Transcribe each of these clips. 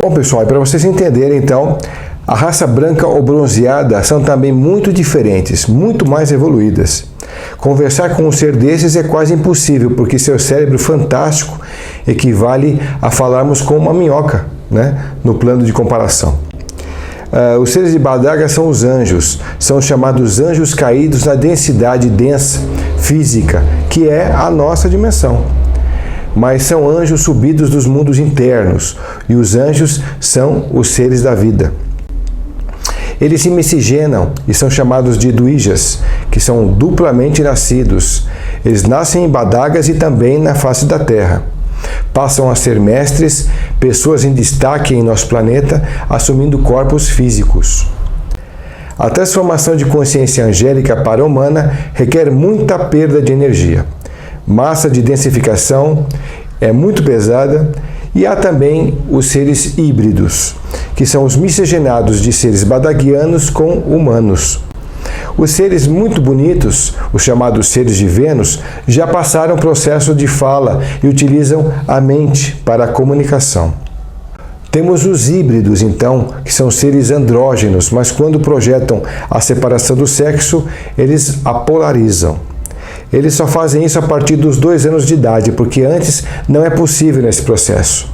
Bom, pessoal, para vocês entenderem, então, a raça branca ou bronzeada são também muito diferentes, muito mais evoluídas. Conversar com um ser desses é quase impossível, porque seu cérebro fantástico equivale a falarmos com uma minhoca, né, no plano de comparação. Os seres de Badaga são os anjos, são chamados anjos caídos na densidade densa, física, que é a nossa dimensão. Mas são anjos subidos dos mundos internos, e os anjos são os seres da vida. Eles se miscigenam e são chamados de Dwijas, que são duplamente nascidos. Eles nascem em Badagas e também na face da Terra. Passam a ser mestres, pessoas em destaque em nosso planeta, assumindo corpos físicos. A transformação de consciência angélica para a humana requer muita perda de energia. Massa de densificação é muito pesada, e há também os seres híbridos, que são os miscigenados de seres badaguianos com humanos. Os seres muito bonitos, os chamados seres de Vênus, já passaram o processo de fala e utilizam a mente para a comunicação. Temos os híbridos, então, que são seres andrógenos, mas quando projetam a separação do sexo, eles a polarizam. Eles só fazem isso a partir dos 2 anos de idade, porque antes não é possível nesse processo.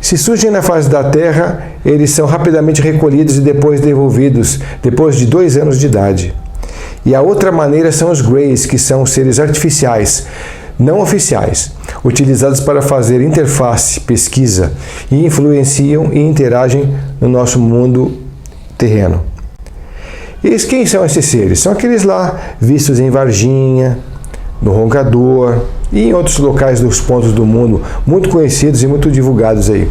Se surgem na face da Terra, eles são rapidamente recolhidos e depois devolvidos, depois de 2 anos de idade. E a outra maneira são os Greys, que são seres artificiais, não oficiais, utilizados para fazer interface, pesquisa, e influenciam e interagem no nosso mundo terreno. E quem são esses seres? São aqueles lá vistos em Varginha, no Roncador e em outros locais dos pontos do mundo, muito conhecidos e muito divulgados aí.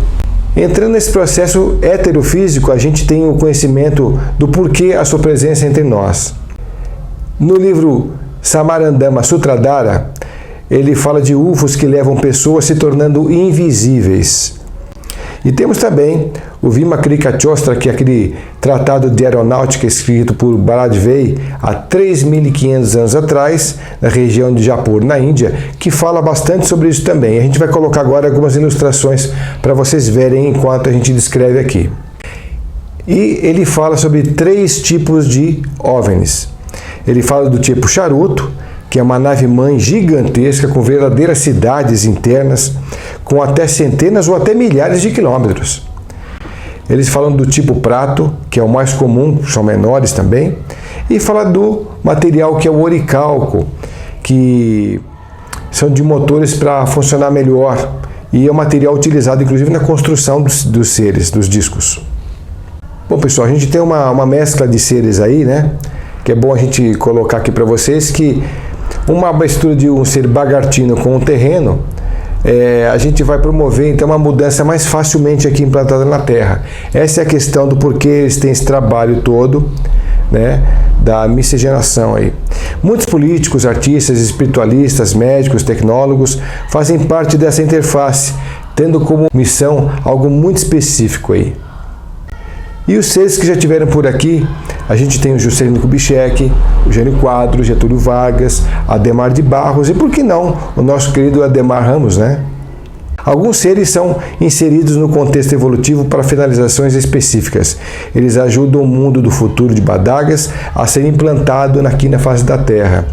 Entrando nesse processo heterofísico, a gente tem o conhecimento do porquê a sua presença entre nós. No livro Samarandama Sutradhara, ele fala de UFOs que levam pessoas se tornando invisíveis. E temos também o Vimakrika Chostra, que é aquele tratado de aeronáutica escrito por Bharadvai há 3.500 anos atrás, na região de Jaipur, na Índia, que fala bastante sobre isso também. A gente vai colocar agora algumas ilustrações para vocês verem enquanto a gente descreve aqui. E ele fala sobre 3 tipos de OVNIs. Ele fala do tipo charuto, que é uma nave-mãe gigantesca com verdadeiras cidades internas, com até centenas ou até milhares de quilômetros. Eles falam do tipo prato, que é o mais comum, são menores também, e fala do material que é o oricalco, que são de motores para funcionar melhor, e é um material utilizado inclusive na construção dos seres, dos discos. Bom, pessoal, a gente tem uma mescla de seres aí, né? Que é bom a gente colocar aqui para vocês que uma mistura de um ser bagartino com um terreno, a gente vai promover então uma mudança mais facilmente aqui implantada na Terra. Essa é a questão do porquê eles têm esse trabalho todo, né, da miscigenação aí. Muitos políticos, artistas, espiritualistas, médicos, tecnólogos fazem parte dessa interface, tendo como missão algo muito específico aí. E os seres que já tiveram por aqui, a gente tem o Juscelino Kubitschek, o Jânio Quadros, Getúlio Vargas, Adhemar de Barros e, por que não, o nosso querido Adhemar Ramos, né? Alguns seres são inseridos no contexto evolutivo para finalizações específicas. Eles ajudam o mundo do futuro de Badagas a ser implantado aqui na face da Terra.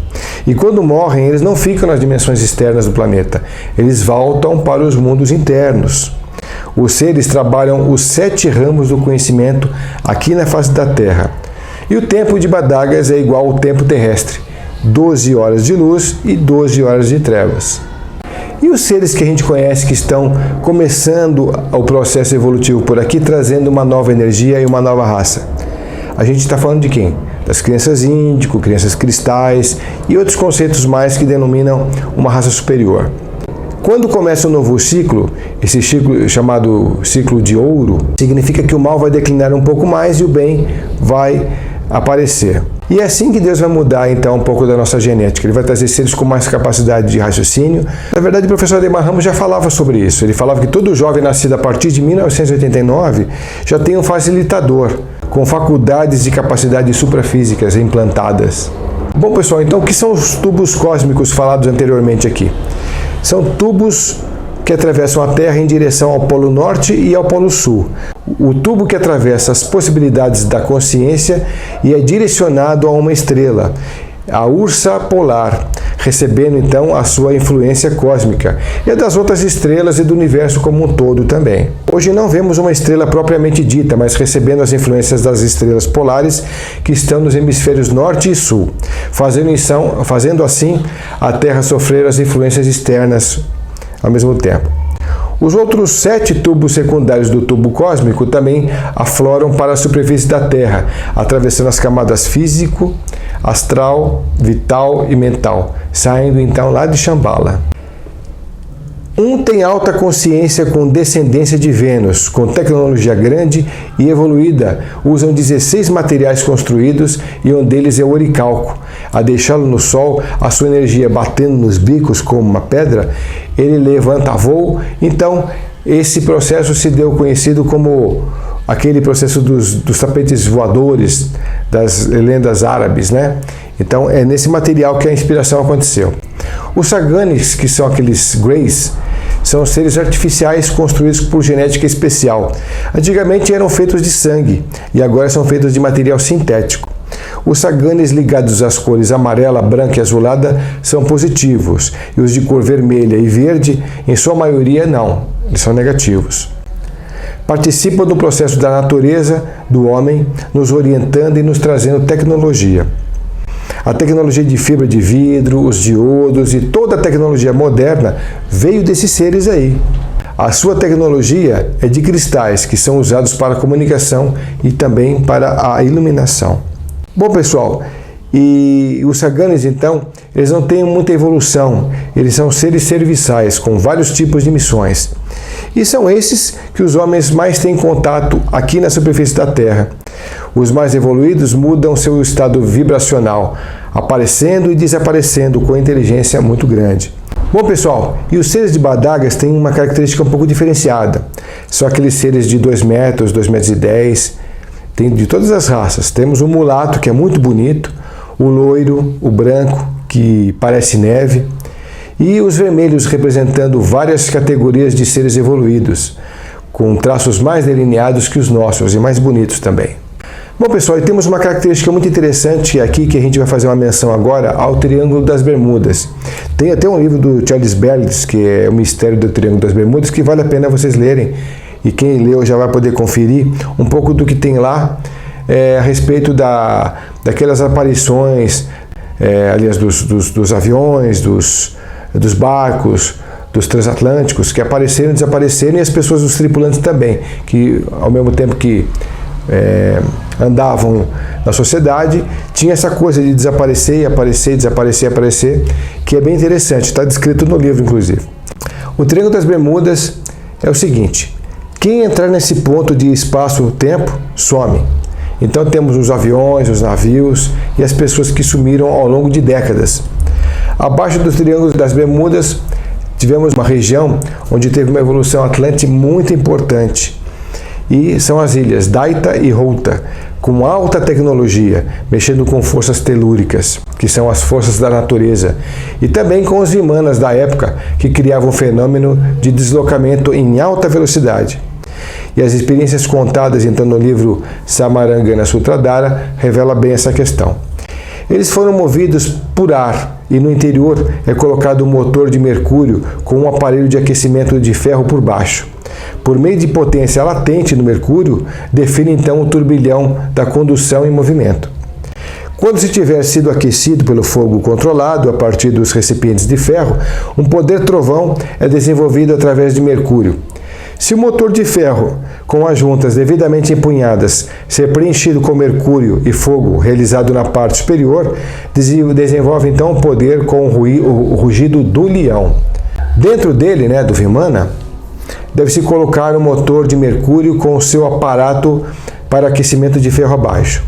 E quando morrem, eles não ficam nas dimensões externas do planeta. Eles voltam para os mundos internos. Os seres trabalham os 7 ramos do conhecimento aqui na face da Terra. E o tempo de Badagas é igual ao tempo terrestre, 12 horas de luz e 12 horas de trevas. E os seres que a gente conhece que estão começando o processo evolutivo por aqui, trazendo uma nova energia e uma nova raça? A gente está falando de quem? Das crianças índico, crianças cristais e outros conceitos mais que denominam uma raça superior. Quando começa um novo ciclo, esse ciclo chamado ciclo de ouro, significa que o mal vai declinar um pouco mais e o bem vai aparecer. E é assim que Deus vai mudar então um pouco da nossa genética. Ele vai trazer seres com mais capacidade de raciocínio. Na verdade, o professor Adhemar Ramos já falava sobre isso. Ele falava que todo jovem nascido a partir de 1989 já tem um facilitador, com faculdades e capacidades suprafísicas implantadas. Bom, pessoal, então o que são os tubos cósmicos falados anteriormente aqui? São tubos que atravessam a Terra em direção ao Polo Norte e ao Polo Sul. O tubo que atravessa as possibilidades da consciência e é direcionado a uma estrela, a Ursa Polar, recebendo então a sua influência cósmica e a das outras estrelas e do universo como um todo também. Hoje não vemos uma estrela propriamente dita, mas recebendo as influências das estrelas polares que estão nos hemisférios norte e sul, fazendo assim a Terra sofrer as influências externas ao mesmo tempo. Os outros 7 tubos secundários do tubo cósmico também afloram para a superfície da Terra, atravessando as camadas físico, astral, vital e mental, saindo então lá de Shambhala. Um tem alta consciência com descendência de Vênus, com tecnologia grande e evoluída, usam 16 materiais construídos e um deles é o oricalco. A deixá-lo no Sol, a sua energia batendo nos bicos como uma pedra, ele levanta voo. Então, esse processo se deu conhecido como aquele processo dos tapetes voadores das lendas árabes, né? Então, é nesse material que a inspiração aconteceu. Os Saganes, que são aqueles Greys, são seres artificiais construídos por genética especial. Antigamente eram feitos de sangue e agora são feitos de material sintético. Os Saganes ligados às cores amarela, branca e azulada são positivos, e os de cor vermelha e verde, em sua maioria, não, eles são negativos. Participam do processo da natureza, do homem, nos orientando e nos trazendo tecnologia. A tecnologia de fibra de vidro, os diodos e toda a tecnologia moderna veio desses seres aí. A sua tecnologia é de cristais que são usados para a comunicação e também para a iluminação. Bom, pessoal, e os Saganes, então, eles não têm muita evolução, eles são seres serviçais com vários tipos de missões. E são esses que os homens mais têm contato aqui na superfície da Terra. Os mais evoluídos mudam seu estado vibracional, aparecendo e desaparecendo com inteligência muito grande. Bom, pessoal, e os seres de Badagas têm uma característica um pouco diferenciada. São aqueles seres de 2 metros, 2,10 metros, tem de todas as raças. Temos o mulato, que é muito bonito, o loiro, o branco, que parece neve, e os vermelhos representando várias categorias de seres evoluídos, com traços mais delineados que os nossos e mais bonitos também. Bom, pessoal, e temos uma característica muito interessante aqui que a gente vai fazer uma menção agora ao Triângulo das Bermudas. Tem até um livro do Charles Bellis, que é O Mistério do Triângulo das Bermudas, que vale a pena vocês lerem. E quem leu já vai poder conferir um pouco do que tem lá a respeito daquelas aparições, aliás, dos aviões, dos barcos, dos transatlânticos, que apareceram e desapareceram, e as pessoas, os tripulantes também, que ao mesmo tempo que andavam na sociedade, tinha essa coisa de desaparecer e aparecer, desaparecer e aparecer, que é bem interessante, está descrito no livro, inclusive. O Triângulo das Bermudas é o seguinte: quem entrar nesse ponto de espaço-tempo, some. Então temos os aviões, os navios e as pessoas que sumiram ao longo de décadas. Abaixo do Triângulo das Bermudas, tivemos uma região onde teve uma evolução atlântica muito importante. E são as ilhas Daita e Routa, com alta tecnologia, mexendo com forças telúricas, que são as forças da natureza, e também com os Vimanas da época, que criavam um fenômeno de deslocamento em alta velocidade. E as experiências contadas então no livro Samarangana Sutradhara revelam bem essa questão. Eles foram movidos por ar e no interior é colocado um motor de mercúrio com um aparelho de aquecimento de ferro por baixo. Por meio de potência latente no mercúrio, define então o turbilhão da condução em movimento. Quando se tiver sido aquecido pelo fogo controlado a partir dos recipientes de ferro, um poder trovão é desenvolvido através de mercúrio. Se o motor de ferro, com as juntas devidamente empunhadas, ser preenchido com mercúrio e fogo realizado na parte superior, desenvolve então o poder com o rugido do leão. Dentro dele, do Vimana, deve-se colocar um motor de mercúrio com o seu aparato para aquecimento de ferro abaixo.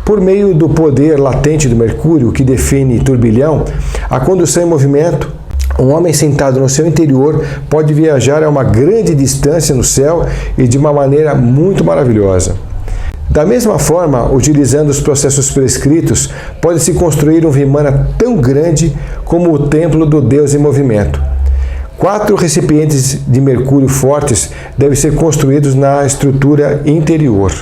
Por meio do poder latente do mercúrio, que define turbilhão, a condução em movimento, um homem sentado no seu interior pode viajar a uma grande distância no céu e de uma maneira muito maravilhosa. Da mesma forma, utilizando os processos prescritos, pode-se construir um Vimana tão grande como o templo do Deus em movimento. 4 recipientes de mercúrio fortes devem ser construídos na estrutura interior.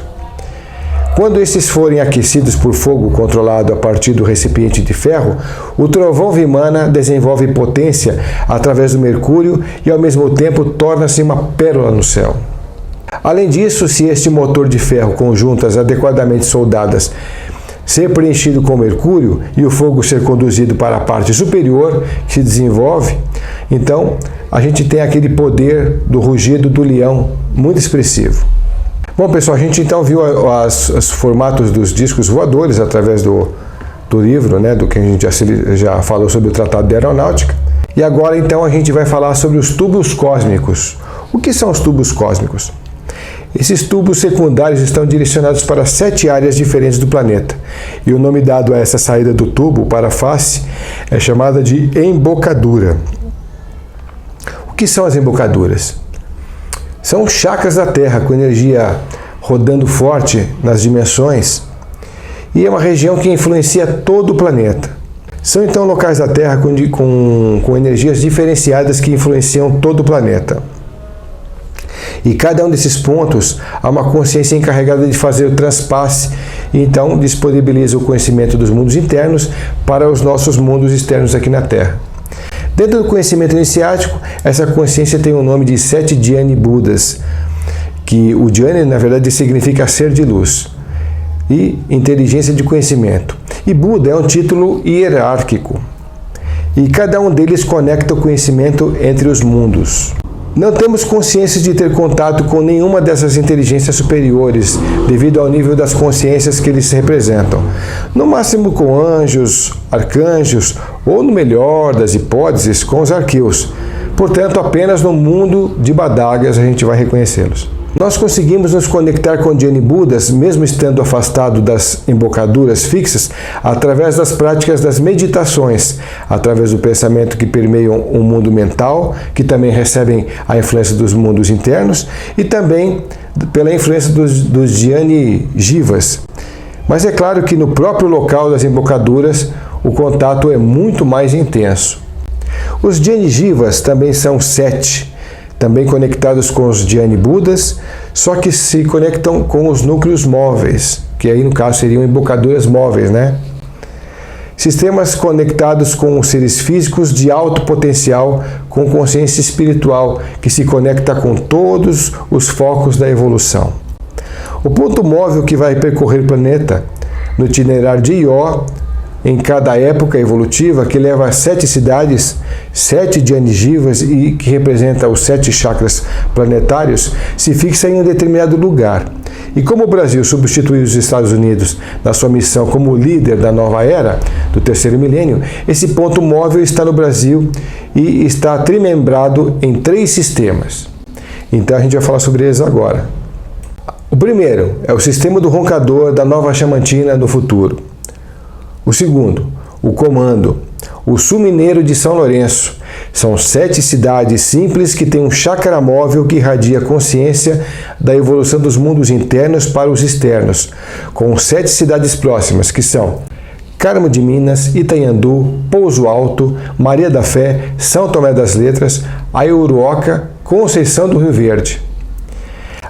Quando estes forem aquecidos por fogo controlado a partir do recipiente de ferro, o trovão Vimana desenvolve potência através do mercúrio e, ao mesmo tempo, torna-se uma pérola no céu. Além disso, se este motor de ferro com juntas adequadamente soldadas ser preenchido com mercúrio e o fogo ser conduzido para a parte superior que se desenvolve, então a gente tem aquele poder do rugido do leão muito expressivo. Bom, pessoal, a gente então viu os formatos dos discos voadores através do livro, né, do que a gente já falou sobre o Tratado de Aeronáutica. E agora então a gente vai falar sobre os tubos cósmicos. O que são os tubos cósmicos? Esses tubos secundários estão direcionados para 7 áreas diferentes do planeta. E o nome dado a essa saída do tubo para a face é chamada de embocadura. O que são as embocaduras? São chakras da Terra com energia rodando forte nas dimensões e é uma região que influencia todo o planeta. São então locais da Terra com energias diferenciadas que influenciam todo o planeta. E cada um desses pontos há uma consciência encarregada de fazer o transpasse e então disponibiliza o conhecimento dos mundos internos para os nossos mundos externos aqui na Terra. Dentro do conhecimento iniciático, essa consciência tem o nome de 7 Dhyani Budas, que o Dhyani, na verdade, significa ser de luz e inteligência de conhecimento. E Buda é um título hierárquico. E cada um deles conecta o conhecimento entre os mundos. Não temos consciência de ter contato com nenhuma dessas inteligências superiores, devido ao nível das consciências que eles representam. No máximo com anjos, arcanjos, ou no melhor das hipóteses, com os arqueus. Portanto, apenas no mundo de Badagas a gente vai reconhecê-los. Nós conseguimos nos conectar com Dhyani Budas, mesmo estando afastado das embocaduras fixas, através das práticas das meditações, através do pensamento que permeiam o mundo mental, que também recebem a influência dos mundos internos, e também pela influência dos Dhyani Jivas. Mas é claro que no próprio local das embocaduras, o contato é muito mais intenso. Os Dhyani Jivas também são 7, também conectados com os Dhyani Budas, só que se conectam com os núcleos móveis, que aí no caso seriam embocaduras móveis, né? Sistemas conectados com os seres físicos de alto potencial, com consciência espiritual, que se conecta com todos os focos da evolução. O ponto móvel que vai percorrer o planeta no itinerário de Ió, em cada época evolutiva, que leva a 7 cidades, 7 Dhyani Jivas e que representa os 7 chakras planetários, se fixa em um determinado lugar. E como o Brasil substituiu os Estados Unidos na sua missão como líder da nova era, do 3º milênio, esse ponto móvel está no Brasil e está trimembrado em 3 sistemas. Então a gente vai falar sobre eles agora. O primeiro é o sistema do roncador da Nova Chamantina no futuro. O segundo, o comando, o sul mineiro de São Lourenço. São 7 cidades simples que têm um chakra móvel que irradia consciência da evolução dos mundos internos para os externos, com 7 cidades próximas, que são Carmo de Minas, Itanhandu, Pouso Alto, Maria da Fé, São Tomé das Letras, Aiuruoca, Conceição do Rio Verde.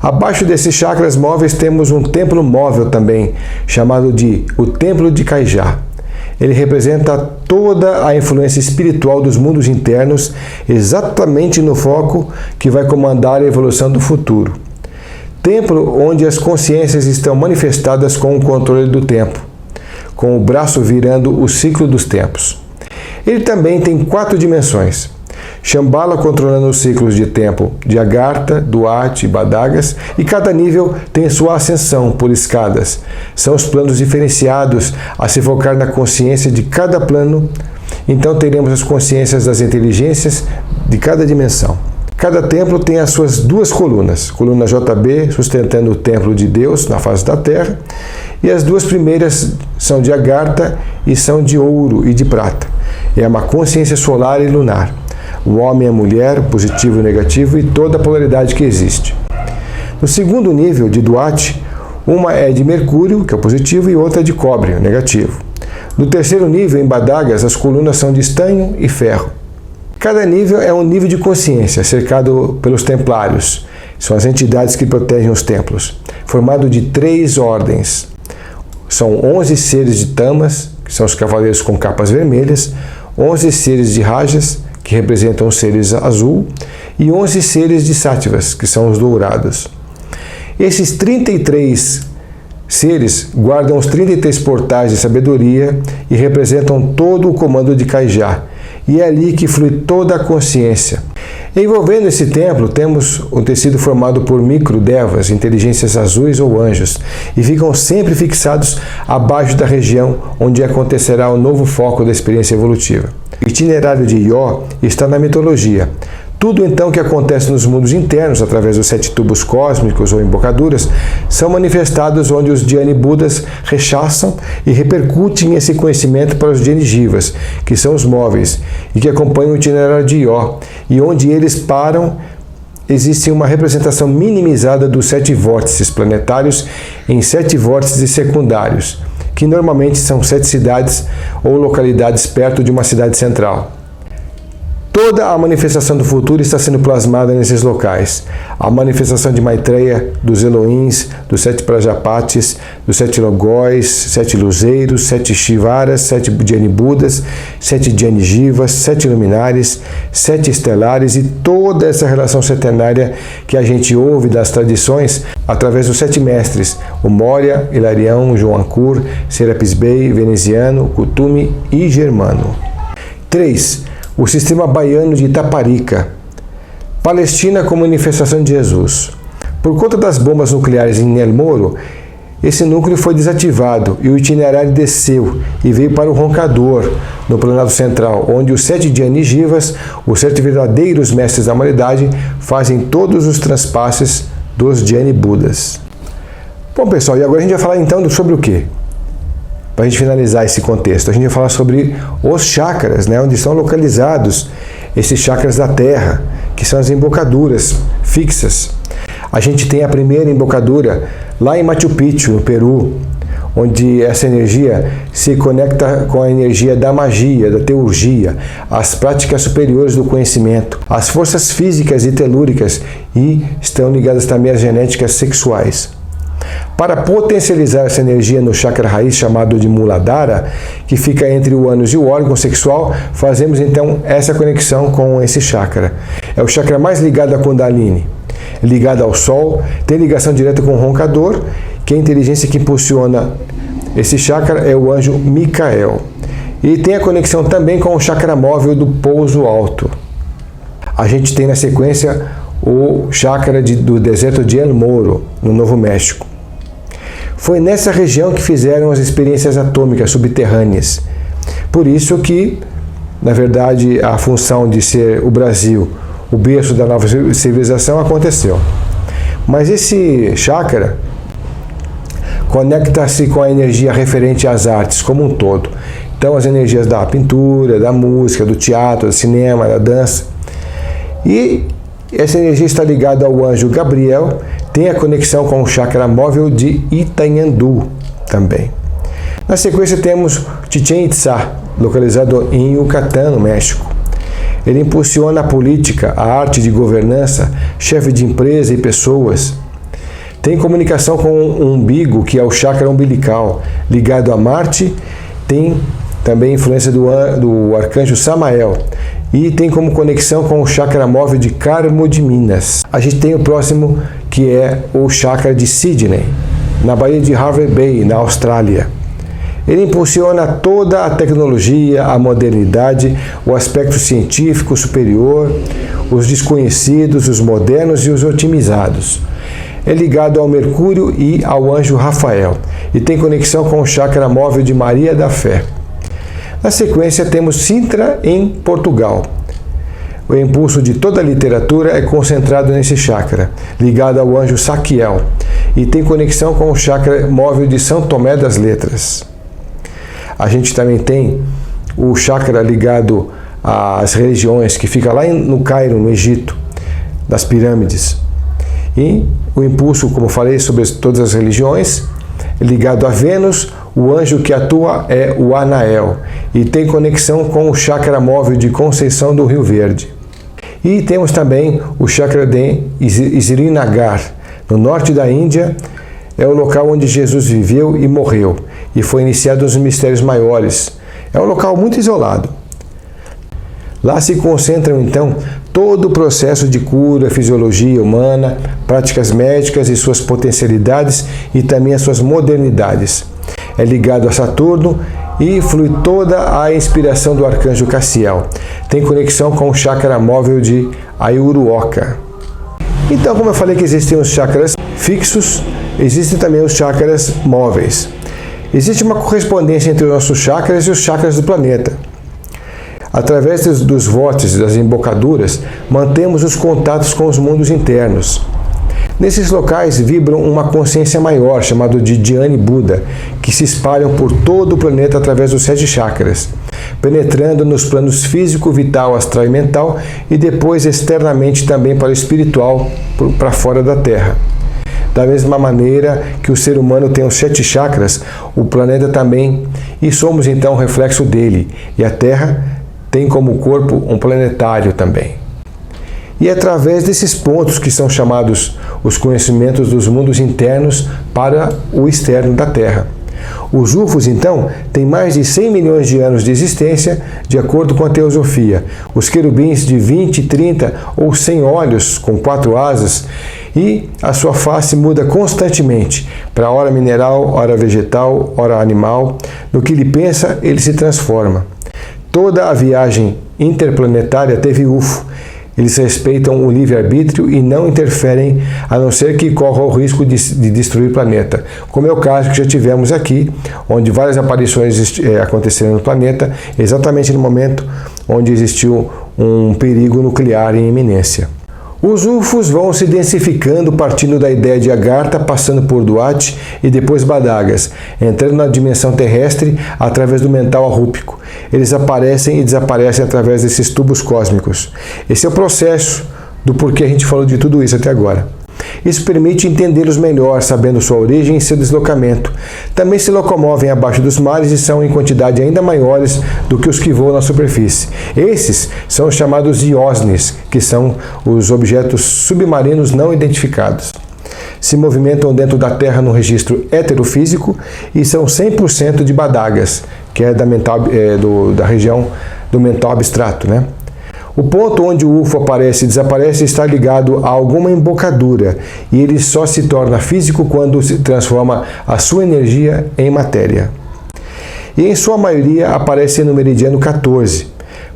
Abaixo desses chakras móveis temos um templo móvel também, chamado de o Templo de Caijá. Ele representa toda a influência espiritual dos mundos internos, exatamente no foco que vai comandar a evolução do futuro. Templo onde as consciências estão manifestadas com o controle do tempo, com o braço virando o ciclo dos tempos. Ele também tem 4 dimensões. Shambhala controlando os ciclos de tempo de Agartha, Duat e Badagas, e cada nível tem sua ascensão por escadas. São os planos diferenciados a se focar na consciência de cada plano. Então teremos as consciências das inteligências de cada dimensão. Cada templo tem as suas 2 colunas. Coluna JB, sustentando o templo de Deus na face da Terra, e as 2 primeiras são de Agartha e são de ouro e de prata. É uma consciência solar e lunar. O homem e a mulher, o positivo e o negativo e toda a polaridade que existe. No segundo nível de Duat, uma é de mercúrio, que é o positivo, e outra é de cobre, o negativo. No terceiro nível, em Badagas, as colunas são de estanho e ferro. Cada nível é um nível de consciência, cercado pelos templários. São as entidades que protegem os templos, formado de 3 ordens. São 11 seres de tamas, que são os cavaleiros com capas vermelhas, 11 seres de rajas, que representam os seres azul, e 11 seres de sáttivas, que são os dourados. Esses 33 seres guardam os 33 portais de sabedoria e representam todo o comando de Kaijá, e é ali que flui toda a consciência. Envolvendo esse templo, temos um tecido formado por microdevas, inteligências azuis ou anjos, e ficam sempre fixados abaixo da região onde acontecerá o novo foco da experiência evolutiva. O itinerário de Ió está na mitologia. Tudo então que acontece nos mundos internos, através dos 7 tubos cósmicos ou embocaduras, são manifestados onde os Dhyani Budas rechaçam e repercutem esse conhecimento para os Dhyani Jivas, que são os móveis, e que acompanham o itinerário de Ió, e onde eles param, existe uma representação minimizada dos 7 vórtices planetários em 7 vórtices secundários, que normalmente são 7 cidades ou localidades perto de uma cidade central. Toda a manifestação do futuro está sendo plasmada nesses locais. A manifestação de Maitreya, dos Elohims, dos 7 Prajapatis, dos 7 Logóis, 7 Luzeiros, 7 Shivaras, 7 Dhyani Budas, 7 Dhyani Jivas, 7 Luminares, 7 Estelares e toda essa relação centenária que a gente ouve das tradições através dos 7 mestres, o Moria, Hilarião, Joancour, Serapis Bey, Veneziano, Kuthumi e Germano. 3. O sistema baiano de Itaparica. Palestina como manifestação de Jesus. Por conta das bombas nucleares em El Moro, esse núcleo foi desativado e o itinerário desceu e veio para o Roncador, no Planalto Central, onde os 7 Dhyani Jivas, os 7 verdadeiros mestres da humanidade, fazem todos os transpasses dos Dhyani Budas. Bom, pessoal, e agora a gente vai falar então sobre o quê? Para a gente finalizar esse contexto, a gente vai falar sobre os chakras, onde estão localizados esses chakras da Terra, que são as embocaduras fixas. A gente tem a primeira embocadura lá em Machu Picchu, no Peru, onde essa energia se conecta com a energia da magia, da teurgia, as práticas superiores do conhecimento, as forças físicas e telúricas, e estão ligadas também às genéticas sexuais. Para potencializar essa energia no chakra raiz chamado de Muladhara, que fica entre o ânus e o órgão sexual, fazemos então essa conexão com esse chakra. É o chakra mais ligado à Kundalini, ligado ao Sol, tem ligação direta com o Roncador, que é a inteligência que impulsiona esse chakra é o anjo Micael. E tem a conexão também com o chakra móvel do pouso alto. A gente tem na sequência o chakra do deserto de El Moro, no Novo México. Foi nessa região que fizeram as experiências atômicas subterrâneas. Por isso que, na verdade, a função de ser o Brasil o berço da nova civilização aconteceu. Mas esse chakra conecta-se com a energia referente às artes como um todo. Então, as energias da pintura, da música, do teatro, do cinema, da dança. E essa energia está ligada ao anjo Gabriel, tem a conexão com o chakra móvel de Itanhandu também. Na sequência temos Chichén Itzá, localizado em Yucatán, no México. Ele impulsiona a política, a arte de governança, chefe de empresa e pessoas. Tem comunicação com o umbigo, que é o chakra umbilical, ligado a Marte. Tem também influência do arcanjo Samael. E tem como conexão com o chakra móvel de Carmo de Minas. A gente tem o próximo, que é o chakra de Sydney, na Baía de Harvey Bay, na Austrália. Ele impulsiona toda a tecnologia, a modernidade, o aspecto científico superior, os desconhecidos, os modernos e os otimizados. É ligado ao Mercúrio e ao anjo Rafael e tem conexão com o chakra móvel de Maria da Fé. Na sequência temos Sintra, em Portugal. O impulso de toda a literatura é concentrado nesse chakra, ligado ao anjo Saquiel, e tem conexão com o chakra móvel de São Tomé das Letras. A gente também tem o chakra ligado às religiões, que fica lá no Cairo, no Egito, das pirâmides. E o impulso, como falei, sobre todas as religiões, ligado a Vênus, O anjo que atua é o Anael e tem conexão com o chakra móvel de Conceição do Rio Verde. E temos também o chakra de Srinagar, no norte da Índia. É o local onde Jesus viveu e morreu, e foi iniciado os mistérios maiores. É um local muito isolado. Lá se concentram, então, todo o processo de cura, fisiologia humana, práticas médicas e suas potencialidades e também as suas modernidades. É ligado a Saturno e flui toda a inspiração do arcanjo Cassiel. Tem conexão com o chakra móvel de Ayuruoka. Então, como eu falei que existem os chakras fixos, existem também os chakras móveis. Existe uma correspondência entre os nossos chakras e os chakras do planeta. Através dos vórtices, das embocaduras, mantemos os contatos com os mundos internos. Nesses locais vibram uma consciência maior, chamada de Dhyani Buda, que se espalham por todo o planeta através dos 7 chakras, penetrando nos planos físico, vital, astral e mental, e depois externamente também para o espiritual, para fora da Terra. Da mesma maneira que o ser humano tem os 7 chakras, o planeta também, e somos então reflexo dele, e a Terra tem como corpo um planetário também. E é através desses pontos que são chamados os conhecimentos dos mundos internos para o externo da Terra. Os UFOs, então, têm mais de 100 milhões de anos de existência, de acordo com a teosofia. Os querubins de 20, 30 ou 100 olhos, com 4 asas, e a sua face muda constantemente, para hora mineral, hora vegetal, hora animal. No que ele pensa, ele se transforma. Toda a viagem interplanetária teve UFO. Eles respeitam o livre-arbítrio e não interferem, a não ser que corra o risco de destruir o planeta. Como é o caso que já tivemos aqui, onde várias aparições aconteceram no planeta, exatamente no momento onde existiu um perigo nuclear em iminência. Os UFOs vão se densificando partindo da ideia de Agartha, passando por Duat e depois Badagas, entrando na dimensão terrestre através do mental arrúpico. Eles aparecem e desaparecem através desses tubos cósmicos. Esse é o processo do porquê a gente falou de tudo isso até agora. Isso permite entendê-los melhor, sabendo sua origem e seu deslocamento. Também se locomovem abaixo dos mares e são em quantidade ainda maiores do que os que voam na superfície. Esses são os chamados IOSNIs, que são os objetos submarinos não identificados. Se movimentam dentro da Terra no registro heterofísico e são 100% de Badagas, que é da região do mental abstrato, né? O ponto onde o UFO aparece e desaparece está ligado a alguma embocadura e ele só se torna físico quando se transforma a sua energia em matéria. E em sua maioria aparece no meridiano 14.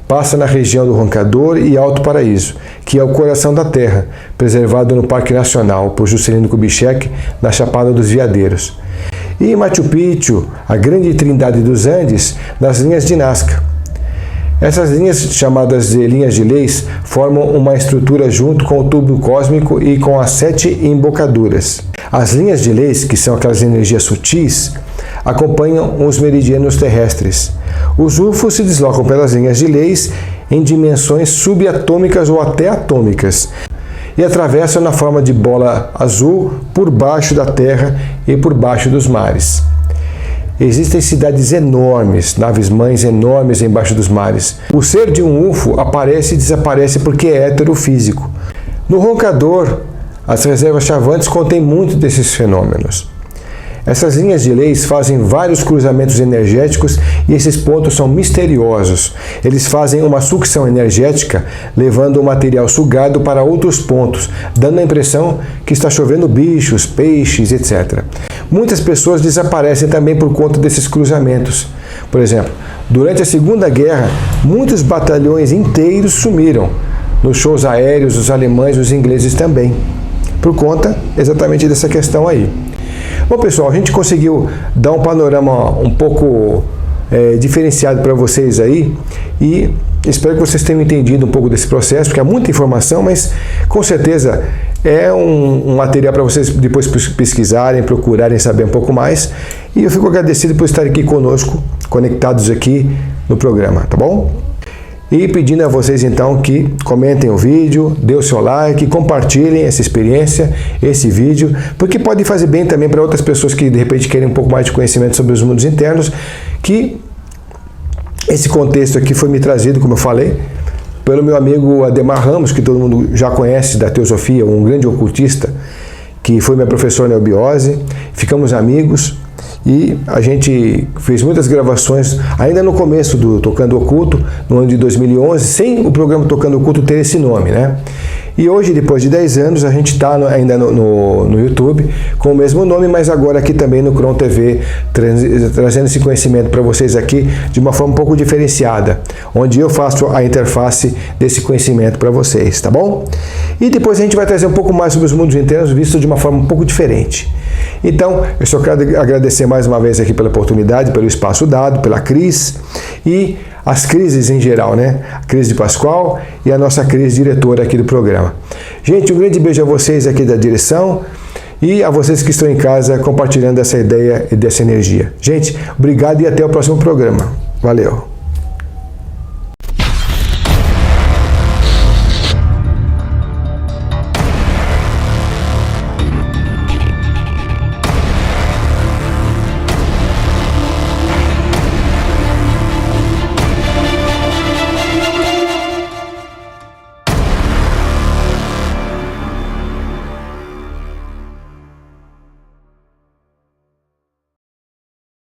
Passa na região do Roncador e Alto Paraíso, que é o coração da Terra, preservado no Parque Nacional por Juscelino Kubitschek, na Chapada dos Veadeiros. E em Machu Picchu, a grande trindade dos Andes, nas linhas de Nazca. Essas linhas, chamadas de linhas de leis, formam uma estrutura junto com o tubo cósmico e com as 7 embocaduras. As linhas de leis, que são aquelas energias sutis, acompanham os meridianos terrestres. Os UFOs se deslocam pelas linhas de leis em dimensões subatômicas ou até atômicas e atravessam na forma de bola azul por baixo da Terra e por baixo dos mares. Existem cidades enormes, naves-mães enormes embaixo dos mares. O ser de um UFO aparece e desaparece porque é heterofísico. No Roncador, as reservas chavantes contêm muito desses fenômenos. Essas linhas de leis fazem vários cruzamentos energéticos e esses pontos são misteriosos. Eles fazem uma sucção energética, levando o material sugado para outros pontos, dando a impressão que está chovendo bichos, peixes, etc. Muitas pessoas desaparecem também por conta desses cruzamentos. Por exemplo, durante a Segunda Guerra, muitos batalhões inteiros sumiram. Nos shows aéreos, os alemães e os ingleses também, por conta exatamente dessa questão aí. Bom, pessoal, a gente conseguiu dar um panorama um pouco diferenciado para vocês aí e espero que vocês tenham entendido um pouco desse processo, porque é muita informação, mas com certeza é um material para vocês depois pesquisarem, procurarem saber um pouco mais. E eu fico agradecido por estarem aqui conosco, conectados aqui no programa, tá bom? E pedindo a vocês então que comentem o vídeo, dê o seu like, compartilhem essa experiência, esse vídeo, porque pode fazer bem também para outras pessoas que de repente querem um pouco mais de conhecimento sobre os mundos internos, que esse contexto aqui foi me trazido, como eu falei, pelo meu amigo Ademar Ramos, que todo mundo já conhece da Teosofia, um grande ocultista, que foi meu professor na Neobiose. Ficamos amigos e a gente fez muitas gravações ainda no começo do Tocando Oculto, no ano de 2011, sem o programa Tocando Oculto ter esse nome, né? E hoje, depois de 10 anos, a gente está ainda no YouTube com o mesmo nome, mas agora aqui também no Cron TV, trazendo esse conhecimento para vocês aqui de uma forma um pouco diferenciada, onde eu faço a interface desse conhecimento para vocês, tá bom? E depois a gente vai trazer um pouco mais sobre os mundos internos, visto de uma forma um pouco diferente. Então, eu só quero agradecer mais uma vez aqui pela oportunidade, pelo espaço dado, pela Cris e as crises em geral, né? A crise de Pascoal e a nossa crise diretora aqui do programa. Gente, um grande beijo a vocês aqui da direção e a vocês que estão em casa compartilhando essa ideia e dessa energia. Gente, obrigado e até o próximo programa. Valeu!